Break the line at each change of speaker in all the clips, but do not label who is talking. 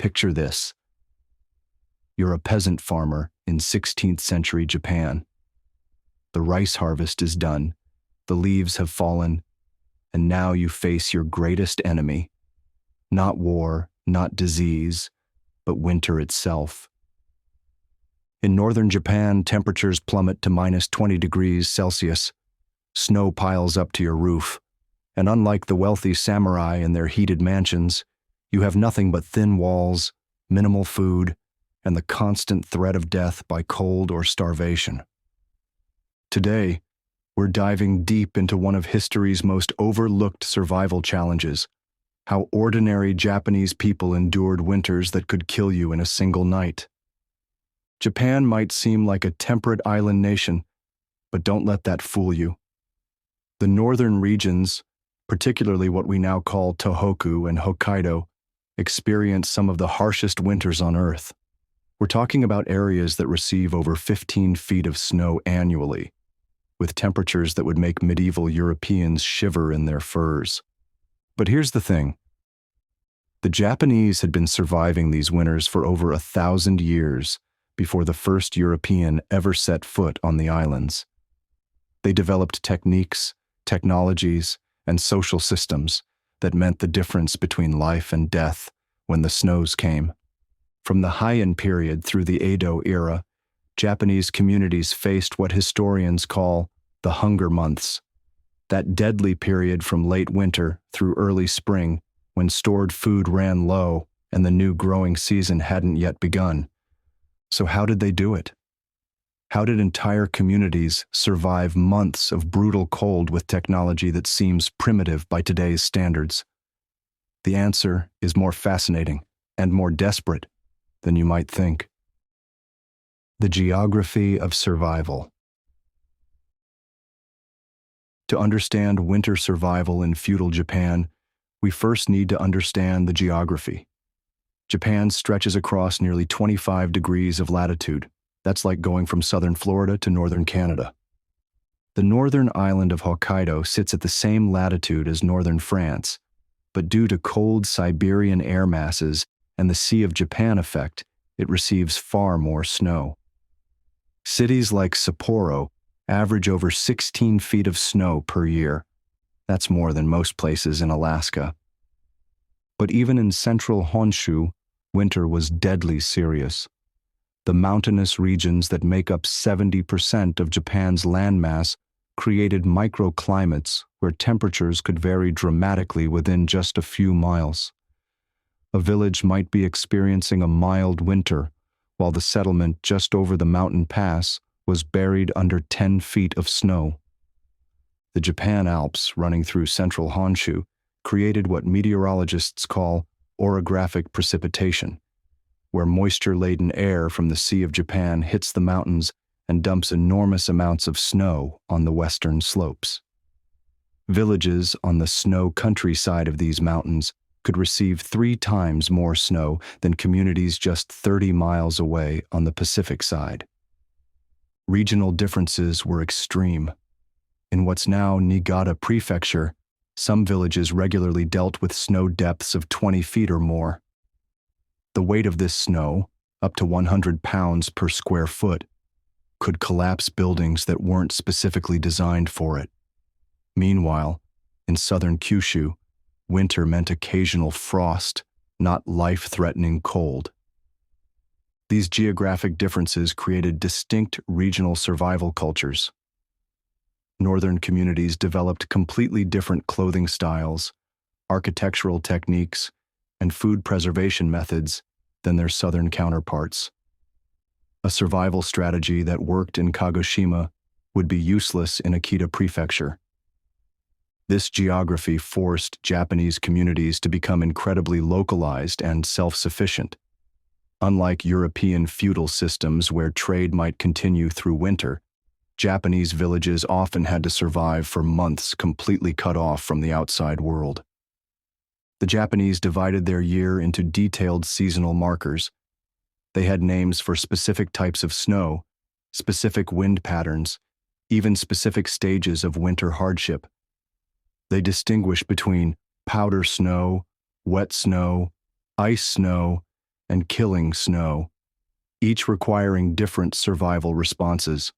Picture this. You're a peasant farmer in 16th century Japan. The rice harvest is done, the leaves have fallen, and now you face your greatest enemy. Not war, not disease, but winter itself. In northern Japan, temperatures plummet to -20 degrees Celsius. Snow piles up to your roof, and unlike the wealthy samurai in their heated mansions, you have nothing but thin walls, minimal food, and the constant threat of death by cold or starvation. Today, we're diving deep into one of history's most overlooked survival challenges: how ordinary Japanese people endured winters that could kill you in a single night. Japan might seem like a temperate island nation, but don't let that fool you. The northern regions, particularly what we now call Tohoku and Hokkaido, experience some of the harshest winters on Earth. We're talking about areas that receive over 15 feet of snow annually, with temperatures that would make medieval Europeans shiver in their furs. But here's the thing. The Japanese had been surviving these winters for over 1,000 years before the first European ever set foot on the islands. They developed techniques, technologies, and social systems that meant the difference between life and death when the snows came. From the Heian period through the Edo era, Japanese communities faced what historians call the hunger months, that deadly period from late winter through early spring when stored food ran low and the new growing season hadn't yet begun. So how did they do it? How did entire communities survive months of brutal cold with technology that seems primitive by today's standards? The answer is more fascinating and more desperate than you might think. The geography of survival. To understand winter survival in feudal Japan, we first need to understand the geography. Japan stretches across nearly 25 degrees of latitude. That's like going from southern Florida to northern Canada. The northern island of Hokkaido sits at the same latitude as northern France, but due to cold Siberian air masses and the Sea of Japan effect, it receives far more snow. Cities like Sapporo average over 16 feet of snow per year. That's more than most places in Alaska. But even in central Honshu, winter was deadly serious. The mountainous regions that make up 70% of Japan's landmass created microclimates where temperatures could vary dramatically within just a few miles. A village might be experiencing a mild winter, while the settlement just over the mountain pass was buried under 10 feet of snow. The Japan Alps running through central Honshu created what meteorologists call orographic precipitation, where moisture-laden air from the Sea of Japan hits the mountains and dumps enormous amounts of snow on the western slopes. Villages on the snow countryside of these mountains could receive 3 times more snow than communities just 30 miles away on the Pacific side. Regional differences were extreme. In what's now Niigata Prefecture, some villages regularly dealt with snow depths of 20 feet or more. The weight of this snow, up to 100 pounds per square foot, could collapse buildings that weren't specifically designed for it. Meanwhile, in southern Kyushu, winter meant occasional frost, not life-threatening cold. These geographic differences created distinct regional survival cultures. Northern communities developed completely different clothing styles, architectural techniques, and food preservation methods than their southern counterparts. A survival strategy that worked in Kagoshima would be useless in Akita Prefecture. This geography forced Japanese communities to become incredibly localized and self-sufficient. Unlike European feudal systems where trade might continue through winter, Japanese villages often had to survive for months completely cut off from the outside world. The Japanese divided their year into detailed seasonal markers. They had names for specific types of snow, specific wind patterns, even specific stages of winter hardship. They distinguished between powder snow, wet snow, ice snow, and killing snow, each requiring different survival responses.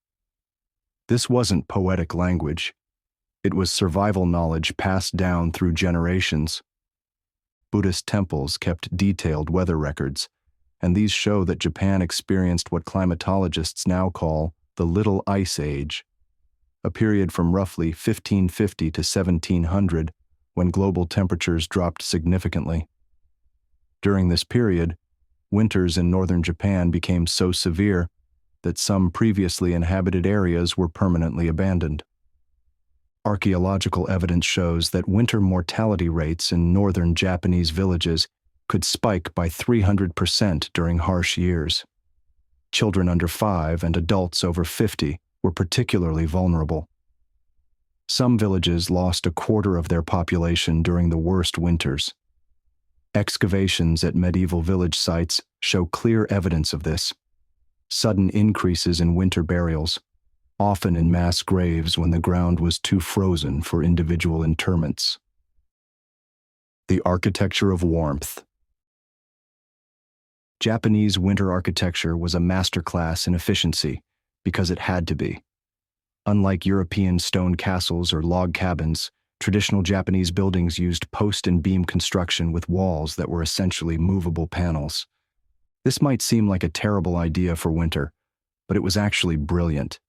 This wasn't poetic language. It was survival knowledge passed down through generations. Buddhist temples kept detailed weather records, and these show that Japan experienced what climatologists now call the Little Ice Age, a period from roughly 1550 to 1700 when global temperatures dropped significantly. During this period, winters in northern Japan became so severe that some previously inhabited areas were permanently abandoned. Archaeological evidence shows that winter mortality rates in northern Japanese villages could spike by 300% during harsh years. Children under 5 and adults over 50 were particularly vulnerable. Some villages lost a quarter of their population during the worst winters. Excavations at medieval village sites show clear evidence of this. Sudden increases in winter burials, often in mass graves when the ground was too frozen for individual interments. The architecture of warmth. Japanese winter architecture was a masterclass in efficiency because it had to be. Unlike European stone castles or log cabins, traditional Japanese buildings used post and beam construction with walls that were essentially movable panels. This might seem like a terrible idea for winter, but it was actually brilliant.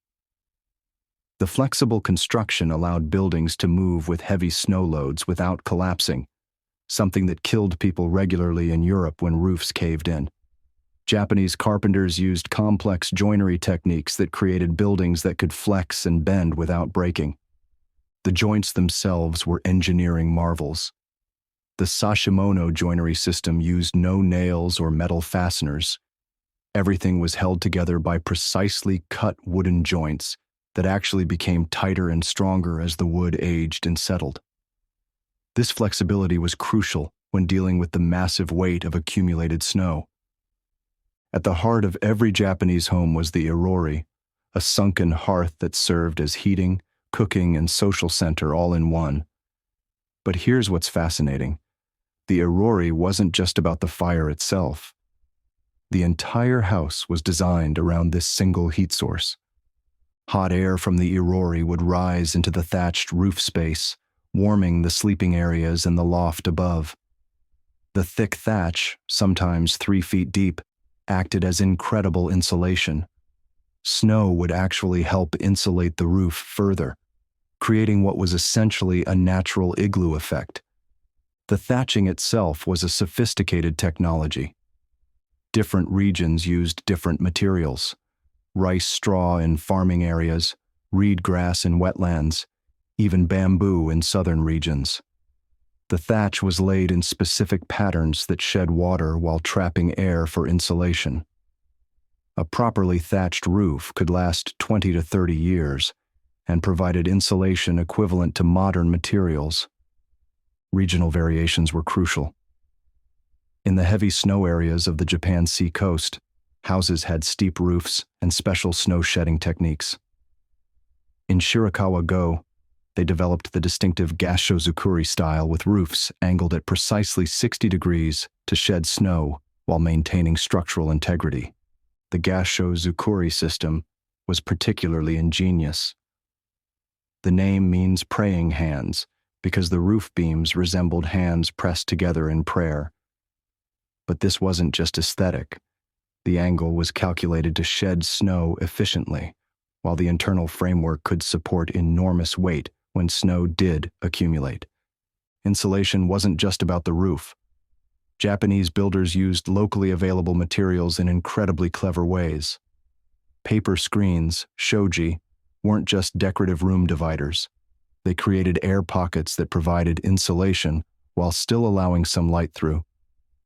The flexible construction allowed buildings to move with heavy snow loads without collapsing, something that killed people regularly in Europe when roofs caved in. Japanese carpenters used complex joinery techniques that created buildings that could flex and bend without breaking. The joints themselves were engineering marvels. The Sashimono joinery system used no nails or metal fasteners. Everything was held together by precisely cut wooden joints that actually became tighter and stronger as the wood aged and settled. This flexibility was crucial when dealing with the massive weight of accumulated snow. At the heart of every Japanese home was the irori, a sunken hearth that served as heating, cooking, and social center all in one. But here's what's fascinating. The irori wasn't just about the fire itself. The entire house was designed around this single heat source. Hot air from the irori would rise into the thatched roof space, warming the sleeping areas and the loft above. The thick thatch, sometimes 3 feet deep, acted as incredible insulation. Snow would actually help insulate the roof further, creating what was essentially a natural igloo effect. The thatching itself was a sophisticated technology. Different regions used different materials: rice straw in farming areas, reed grass in wetlands, even bamboo in southern regions. The thatch was laid in specific patterns that shed water while trapping air for insulation. A properly thatched roof could last 20 to 30 years and provided insulation equivalent to modern materials. Regional variations were crucial. In the heavy snow areas of the Japan Sea coast, houses had steep roofs and special snow shedding techniques. In Shirakawa-go, they developed the distinctive Gassho-zukuri style with roofs angled at precisely 60 degrees to shed snow while maintaining structural integrity. The Gassho-zukuri system was particularly ingenious. The name means praying hands because the roof beams resembled hands pressed together in prayer. But this wasn't just aesthetic. The angle was calculated to shed snow efficiently, while the internal framework could support enormous weight when snow did accumulate. Insulation wasn't just about the roof. Japanese builders used locally available materials in incredibly clever ways. Paper screens, shoji, weren't just decorative room dividers. They created air pockets that provided insulation while still allowing some light through.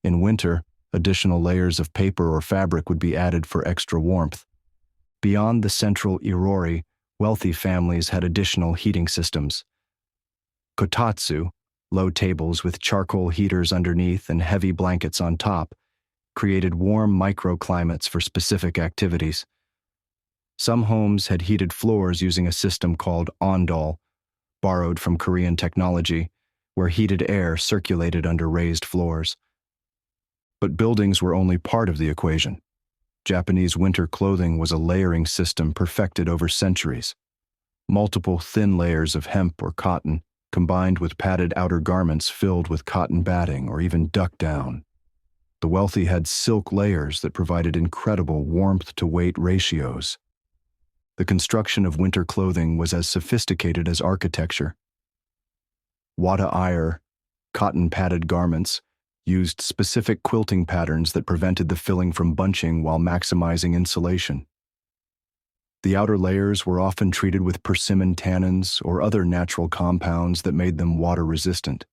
In winter, additional layers of paper or fabric would be added for extra warmth. Beyond the central irori, wealthy families had additional heating systems. Kotatsu, low tables with charcoal heaters underneath and heavy blankets on top, created warm microclimates for specific activities. Some homes had heated floors using a system called ondol, borrowed from Korean technology, where heated air circulated under raised floors. But buildings were only part of the equation. Japanese winter clothing was a layering system perfected over centuries. Multiple thin layers of hemp or cotton, combined with padded outer garments filled with cotton batting or even duck down. The wealthy had silk layers that provided incredible warmth-to-weight ratios. The construction of winter clothing was as sophisticated as architecture. Wata-ire, cotton-padded garments, used specific quilting patterns that prevented the filling from bunching while maximizing insulation. The outer layers were often treated with persimmon tannins or other natural compounds that made them water-resistant.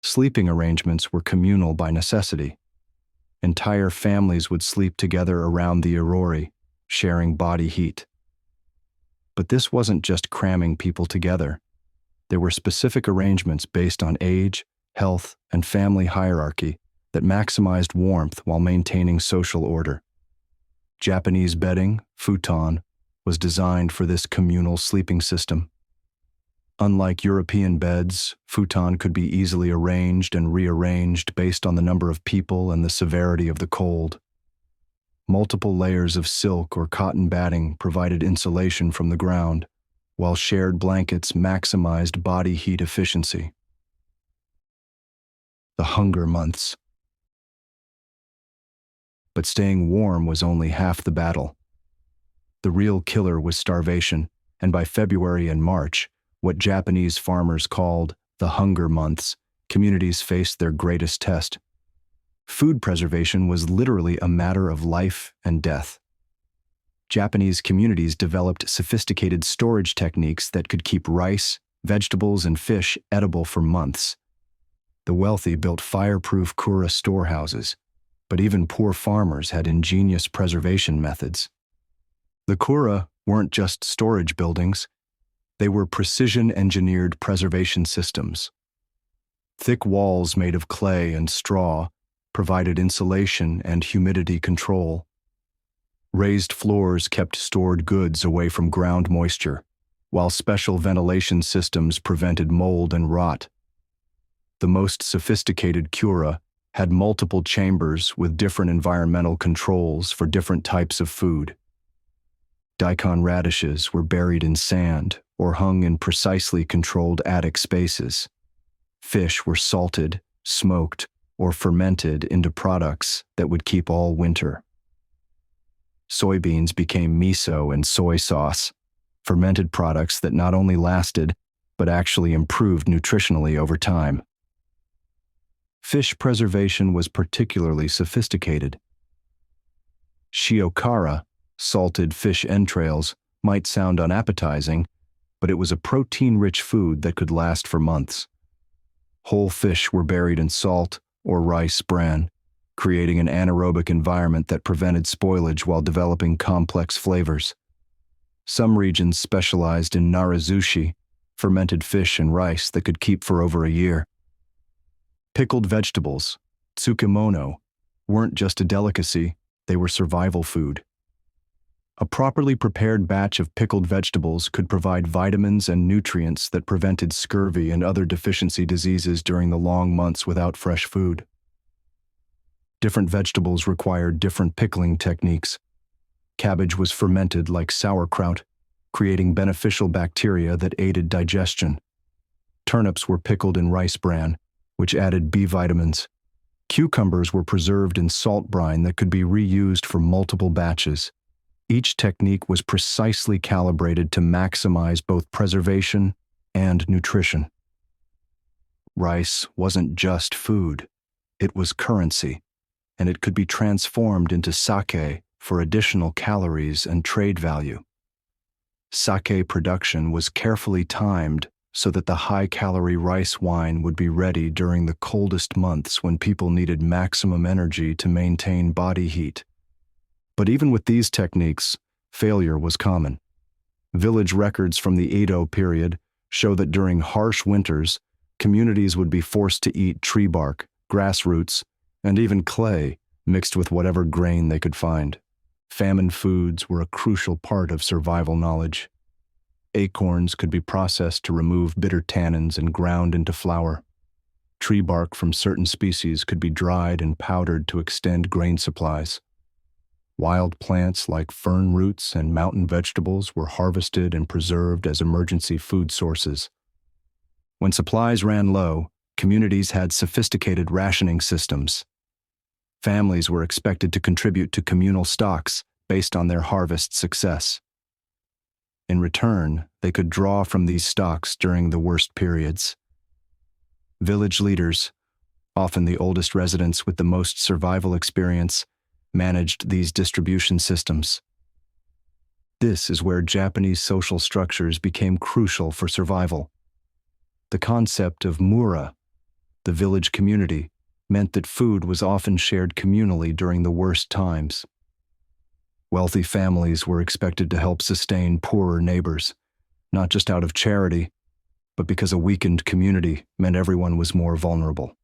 Sleeping arrangements were communal by necessity. Entire families would sleep together around the irori, sharing body heat. But this wasn't just cramming people together. There were specific arrangements based on age, health, and family hierarchy that maximized warmth while maintaining social order. Japanese bedding, futon, was designed for this communal sleeping system. Unlike European beds, futon could be easily arranged and rearranged based on the number of people and the severity of the cold. Multiple layers of silk or cotton batting provided insulation from the ground, while shared blankets maximized body heat efficiency. The hunger months. But staying warm was only half the battle. The real killer was starvation, and by February and March, what Japanese farmers called the hunger months, communities faced their greatest test. Food preservation was literally a matter of life and death. Japanese communities developed sophisticated storage techniques that could keep rice, vegetables, and fish edible for months. The wealthy built fireproof kura storehouses, but even poor farmers had ingenious preservation methods. The kura weren't just storage buildings, they were precision-engineered preservation systems. Thick walls made of clay and straw provided insulation and humidity control. Raised floors kept stored goods away from ground moisture, while special ventilation systems prevented mold and rot. The most sophisticated kura had multiple chambers with different environmental controls for different types of food. Daikon radishes were buried in sand or hung in precisely controlled attic spaces. Fish were salted, smoked, or fermented into products that would keep all winter. Soybeans became miso and soy sauce, fermented products that not only lasted, but actually improved nutritionally over time. Fish preservation was particularly sophisticated. Shiokara, salted fish entrails, might sound unappetizing, but it was a protein-rich food that could last for months. Whole fish were buried in salt or rice bran, creating an anaerobic environment that prevented spoilage while developing complex flavors. Some regions specialized in narazushi, fermented fish and rice that could keep for over a year. Pickled vegetables, tsukemono, weren't just a delicacy, they were survival food. A properly prepared batch of pickled vegetables could provide vitamins and nutrients that prevented scurvy and other deficiency diseases during the long months without fresh food. Different vegetables required different pickling techniques. Cabbage was fermented like sauerkraut, creating beneficial bacteria that aided digestion. Turnips were pickled in rice bran, which added B vitamins. Cucumbers were preserved in salt brine that could be reused for multiple batches. Each technique was precisely calibrated to maximize both preservation and nutrition. Rice wasn't just food, it was currency, and it could be transformed into sake for additional calories and trade value. Sake production was carefully timed so that the high-calorie rice wine would be ready during the coldest months when people needed maximum energy to maintain body heat. But even with these techniques, failure was common. Village records from the Edo period show that during harsh winters, communities would be forced to eat tree bark, grass roots, and even clay mixed with whatever grain they could find. Famine foods were a crucial part of survival knowledge. Acorns could be processed to remove bitter tannins and ground into flour. Tree bark from certain species could be dried and powdered to extend grain supplies. Wild plants like fern roots and mountain vegetables were harvested and preserved as emergency food sources. When supplies ran low, communities had sophisticated rationing systems. Families were expected to contribute to communal stocks based on their harvest success. In return, they could draw from these stocks during the worst periods. Village leaders, often the oldest residents with the most survival experience, managed these distribution systems. This is where Japanese social structures became crucial for survival. The concept of mura, the village community, meant that food was often shared communally during the worst times. Wealthy families were expected to help sustain poorer neighbors, not just out of charity, but because a weakened community meant everyone was more vulnerable.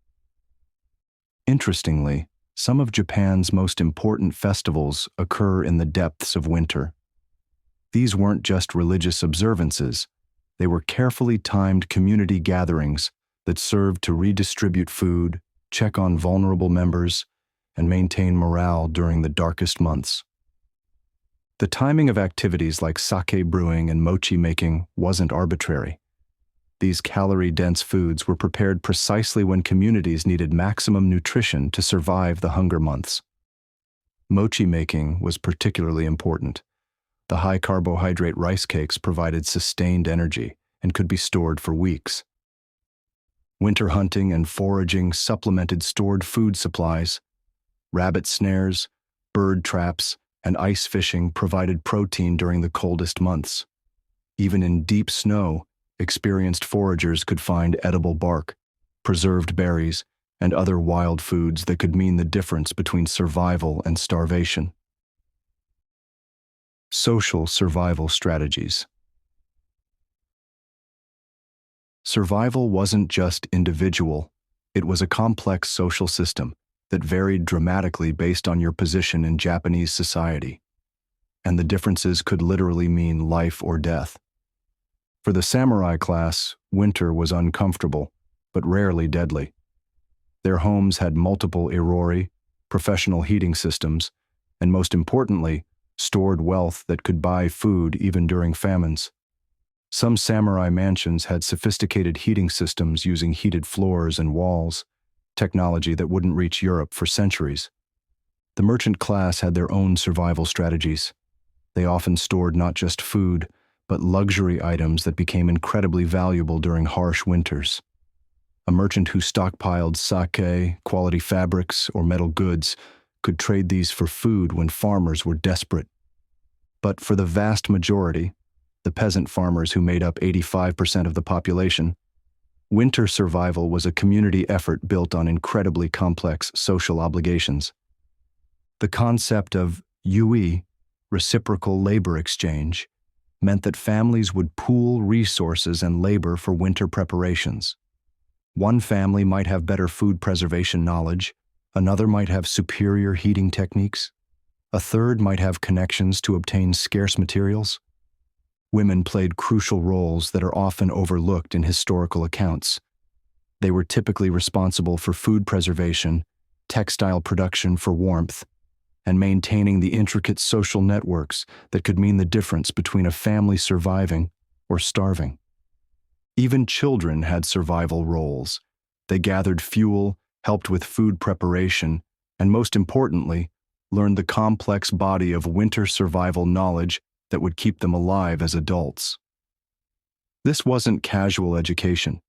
Interestingly, some of Japan's most important festivals occur in the depths of winter. These weren't just religious observances, they were carefully timed community gatherings that served to redistribute food, check on vulnerable members, and maintain morale during the darkest months. The timing of activities like sake brewing and mochi making wasn't arbitrary. These calorie-dense foods were prepared precisely when communities needed maximum nutrition to survive the hunger months. Mochi making was particularly important. The high-carbohydrate rice cakes provided sustained energy and could be stored for weeks. Winter hunting and foraging supplemented stored food supplies. Rabbit snares, bird traps, and ice fishing provided protein during the coldest months. Even in deep snow, experienced foragers could find edible bark, preserved berries, and other wild foods that could mean the difference between survival and starvation. Social survival strategies. Survival wasn't just individual, it was a complex social system that varied dramatically based on your position in Japanese society, and the differences could literally mean life or death. For the samurai class, winter was uncomfortable, but rarely deadly. Their homes had multiple irori, professional heating systems, and most importantly, stored wealth that could buy food even during famines. Some samurai mansions had sophisticated heating systems using heated floors and walls, technology that wouldn't reach Europe for centuries. The merchant class had their own survival strategies. They often stored not just food, but luxury items that became incredibly valuable during harsh winters. A merchant who stockpiled sake, quality fabrics, or metal goods could trade these for food when farmers were desperate. But for the vast majority, the peasant farmers who made up 85% of the population, winter survival was a community effort built on incredibly complex social obligations. The concept of yui, reciprocal labor exchange, meant that families would pool resources and labor for winter preparations. One family might have better food preservation knowledge, another might have superior heating techniques, a third might have connections to obtain scarce materials. Women played crucial roles that are often overlooked in historical accounts. They were typically responsible for food preservation, textile production for warmth, and maintaining the intricate social networks that could mean the difference between a family surviving or starving. Even children had survival roles. They gathered fuel, helped with food preparation, and most importantly, learned the complex body of winter survival knowledge that would keep them alive as adults. This wasn't casual education.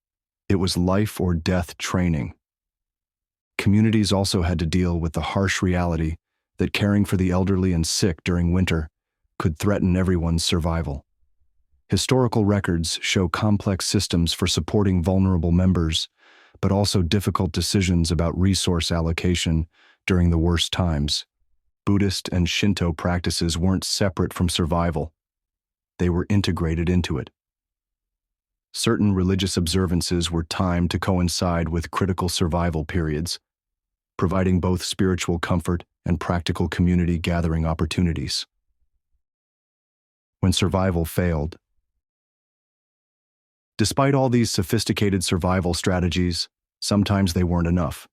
It was life or death training. Communities also had to deal with the harsh reality that caring for the elderly and sick during winter could threaten everyone's survival. Historical records show complex systems for supporting vulnerable members, but also difficult decisions about resource allocation during the worst times. Buddhist and Shinto practices weren't separate from survival. They were integrated into it. Certain religious observances were timed to coincide with critical survival periods, providing both spiritual comfort and practical community gathering opportunities. When survival failed. Despite all these sophisticated survival strategies, Sometimes they weren't enough.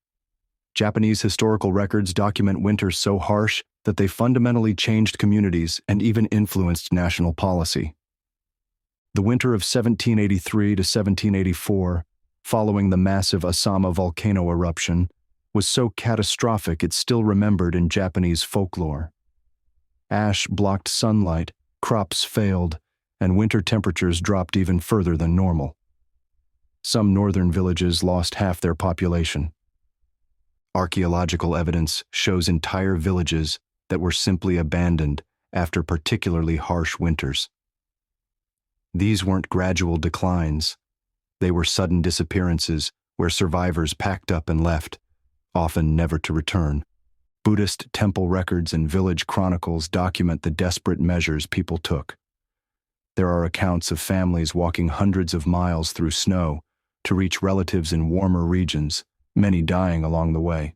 Japanese historical records document winters so harsh that they fundamentally changed communities and even influenced national policy. The winter of 1783 to 1784, following the massive Asama volcano eruption, was so catastrophic it's still remembered in Japanese folklore. Ash blocked sunlight, crops failed, and winter temperatures dropped even further than normal. Some northern villages lost half their population. Archaeological evidence shows entire villages that were simply abandoned after particularly harsh winters. These weren't gradual declines. They were sudden disappearances where survivors packed up and left, often never to return. Buddhist temple records and village chronicles document the desperate measures people took. There are accounts of families walking hundreds of miles through snow to reach relatives in warmer regions, many dying along the way.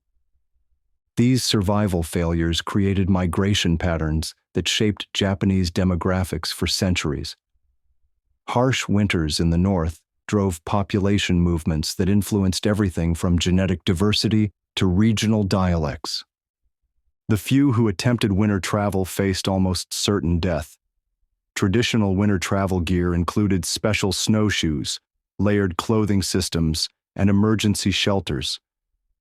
These survival failures created migration patterns that shaped Japanese demographics for centuries. Harsh winters in the north drove population movements that influenced everything from genetic diversity to regional dialects. The few who attempted winter travel faced almost certain death. Traditional winter travel gear included special snowshoes, layered clothing systems, and emergency shelters.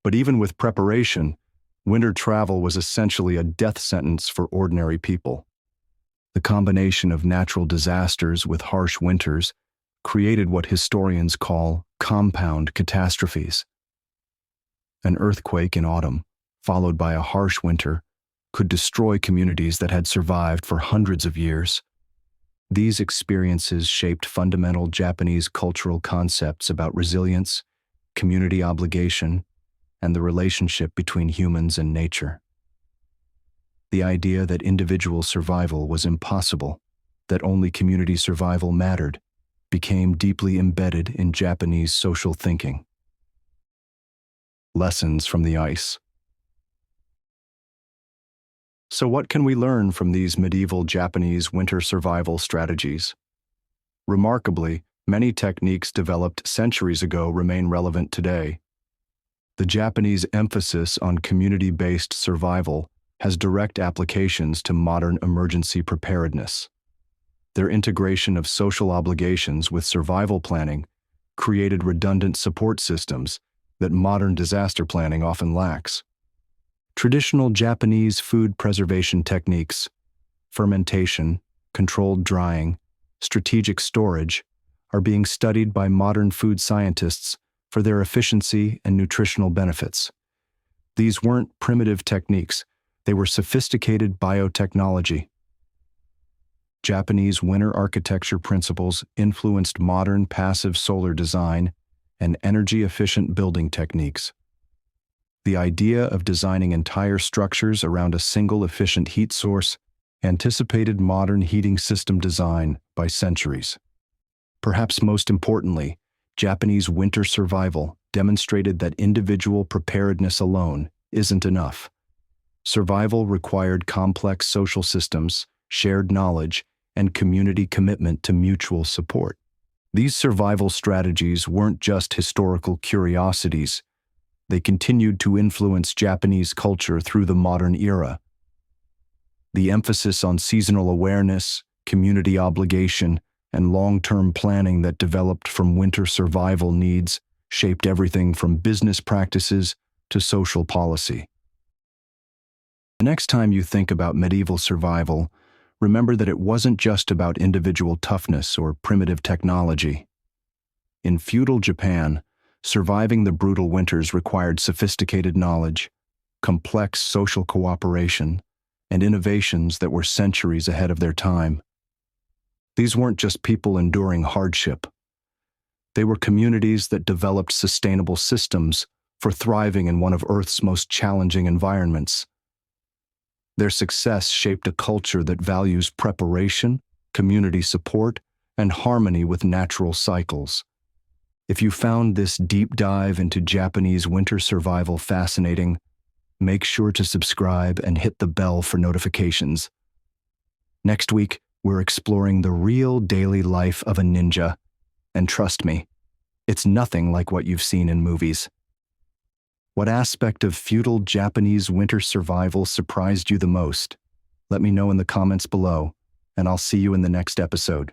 But even with preparation, winter travel was essentially a death sentence for ordinary people. The combination of natural disasters with harsh winters created what historians call compound catastrophes. An earthquake in autumn, followed by a harsh winter, could destroy communities that had survived for hundreds of years. These experiences shaped fundamental Japanese cultural concepts about resilience, community obligation, and the relationship between humans and nature. The idea that individual survival was impossible, that only community survival mattered, became deeply embedded in Japanese social thinking. Lessons from the ice. So what can we learn from these medieval Japanese winter survival strategies? Remarkably, many techniques developed centuries ago remain relevant today. The Japanese emphasis on community-based survival has direct applications to modern emergency preparedness. Their integration of social obligations with survival planning created redundant support systems that modern disaster planning often lacks. Traditional Japanese food preservation techniques, fermentation, controlled drying, strategic storage, are being studied by modern food scientists for their efficiency and nutritional benefits. These weren't primitive techniques, they were sophisticated biotechnology. Japanese winter architecture principles influenced modern passive solar design and energy-efficient building techniques. The idea of designing entire structures around a single efficient heat source anticipated modern heating system design by centuries. Perhaps most importantly, Japanese winter survival demonstrated that individual preparedness alone isn't enough. Survival required complex social systems, shared knowledge, and community commitment to mutual support. These survival strategies weren't just historical curiosities. They continued to influence Japanese culture through the modern era. The emphasis on seasonal awareness, community obligation, and long-term planning that developed from winter survival needs shaped everything from business practices to social policy. The next time you think about medieval survival, remember that it wasn't just about individual toughness or primitive technology. In feudal Japan, surviving the brutal winters required sophisticated knowledge, complex social cooperation, and innovations that were centuries ahead of their time. These weren't just people enduring hardship. They were communities that developed sustainable systems for thriving in one of Earth's most challenging environments. Their success shaped a culture that values preparation, community support, and harmony with natural cycles. If you found this deep dive into Japanese winter survival fascinating, make sure to subscribe and hit the bell for notifications. Next week, we're exploring the real daily life of a ninja, and trust me, it's nothing like what you've seen in movies. What aspect of feudal Japanese winter survival surprised you the most? Let me know in the comments below, and I'll see you in the next episode.